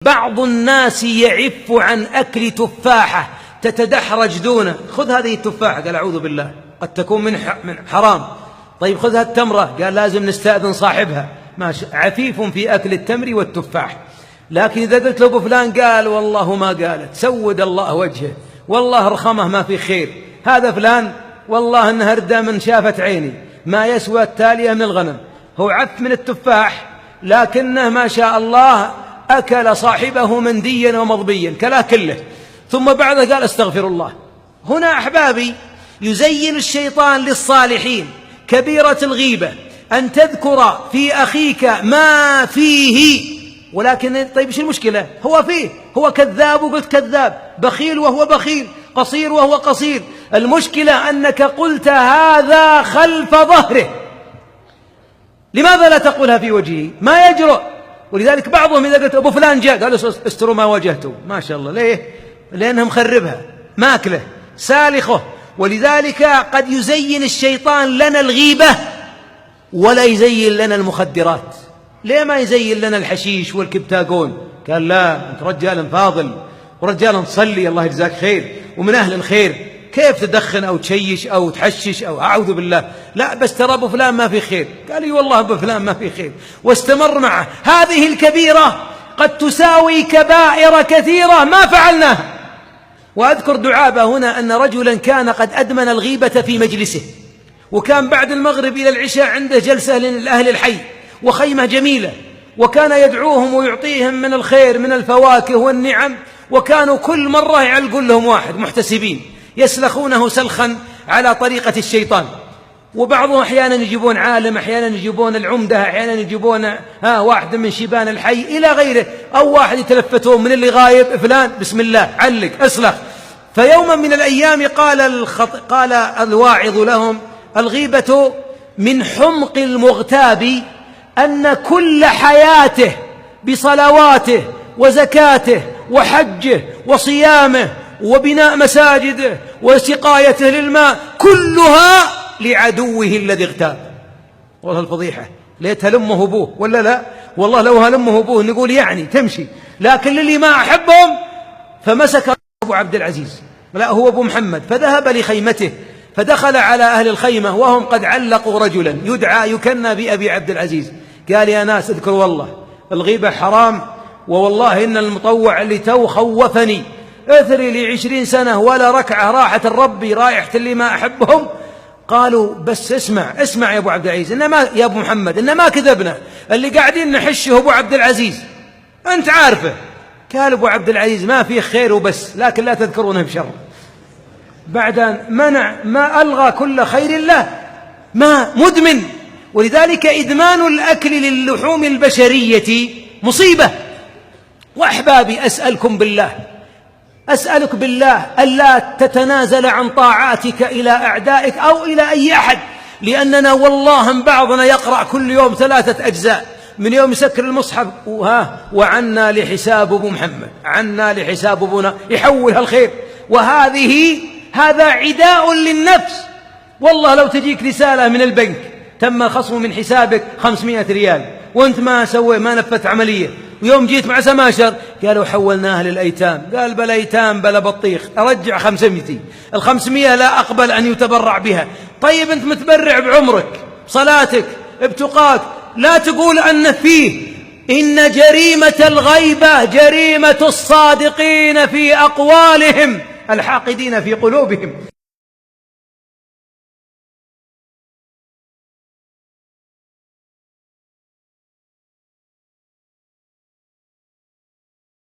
بعض الناس يعف عن أكل تفاحة تتدحرج دونه. خذ هذه التفاحة، قال أعوذ بالله قد تكون من حرام. طيب خذ التمرة، قال لازم نستأذن صاحبها. ماشي، عفيف في أكل التمر والتفاح. لكن إذا قلت له فلان قال والله ما قالت، سود الله وجهه، والله رخمه ما في خير، هذا فلان والله إنه هردة من شافت عيني، ما يسوى التالية من الغنم. هو عف من التفاح لكنه ما شاء الله أكل صاحبه منديا ومضبيا، كلا كله. ثم بعد قال استغفر الله. هنا أحبابي يزين الشيطان للصالحين كبيرة الغيبة أن تذكر في أخيك ما فيه، ولكن طيب ايش المشكلة؟ هو فيه، هو كذاب وقلت كذاب، بخيل وهو بخيل، قصير وهو قصير. المشكلة أنك قلت هذا خلف ظهره. لماذا لا تقولها في وجهه؟ ما يجرؤ. ولذلك بعضهم إذا قلت أبو فلان جاء قالوا استروا ما واجهته. ما شاء الله. ليه؟ لأنه مخربها، ماكله، سالخه. ولذلك قد يزين الشيطان لنا الغيبة ولا يزين لنا المخدرات. ليه ما يزين لنا الحشيش والكبتاغون؟ قال لا، أنت رجال فاضل ورجال تصلي الله يجزاك خير ومن أهل الخير، كيف تدخن أو تشيش أو تحشش أو أعوذ بالله؟ لا بس ترى أبو فلان ما في خير. قال لي والله أبو فلان ما في خير، واستمر معه. هذه الكبيرة قد تساوي كبائر كثيرة ما فعلناها. وأذكر دعابة هنا أن رجلا كان قد أدمن الغيبة في مجلسه، وكان بعد المغرب إلى العشاء عنده جلسة لأهل الحي وخيمة جميلة، وكان يدعوهم ويعطيهم من الخير من الفواكه والنعم، وكانوا كل مرة يعلقون لهم واحد محتسبين يسلخونه سلخا على طريقة الشيطان. وبعضهم أحيانا يجيبون عالم، أحيانا يجيبون العمدة، أحيانا يجيبون واحد من شيبان الحي إلى غيره، أو واحد يتلفتون من اللي غايب فلان بسم الله علق أسلخ. فيوما من الأيام قال الواعظ لهم الغيبة من حمق المغتاب أن كل حياته بصلواته وزكاته وحجه وصيامه وبناء مساجده وسقايته للماء كلها لعدوه الذي اغتاب. والله الفضيحة، ليت هلمه أبوه ولا لا؟ والله لو هلمه أبوه نقول يعني تمشي، لكن للي ما أحبهم. فمسك أبو عبد العزيز، لا هو أبو محمد، فذهب لخيمته، فدخل على أهل الخيمة وهم قد علقوا رجلا يكنى بأبي عبد العزيز. قال يا ناس اذكروا والله الغيبة حرام، ووالله إن المطوع اللي تو خوفني اثري لي 20 سنة ولا ركعة راحة الربي رايحة اللي ما أحبهم. قالوا بس اسمع يا أبو عبد العزيز، إنما يا أبو محمد إنما كذبنا، اللي قاعدين نحشه أبو عبد العزيز أنت عارفه. قال أبو عبد العزيز ما فيه خير وبس، لكن لا تذكرونه بشر. بعد أن منع ما ألغى كل خير الله، ما مدمن. ولذلك إدمان الأكل للحوم البشرية مصيبة. وأحبابي أسألك بالله ألا تتنازل عن طاعاتك إلى أعدائك أو إلى أي أحد، لأننا والله بعضنا يقرأ كل يوم 3 أجزاء من يوم يسكر المصحف وعنا لحساب أبو محمد، عنا لحساب أبونا، يحولها الخير. هذا عداء للنفس. والله لو تجيك رسالة من البنك تم خصم من حسابك 500 ريال وانت ما نفذت عملية، ويوم جيت مع سماشر قالوا حولناها للأيتام، قال بلا أيتام بلا بطيخ، أرجع 500. 500 لا أقبل أن يتبرع بها. طيب أنت متبرع بعمرك بصلاتك بتقاك، لا تقول أن فيه. إن جريمة الغيبة جريمة الصادقين في أقوالهم الحاقدين في قلوبهم.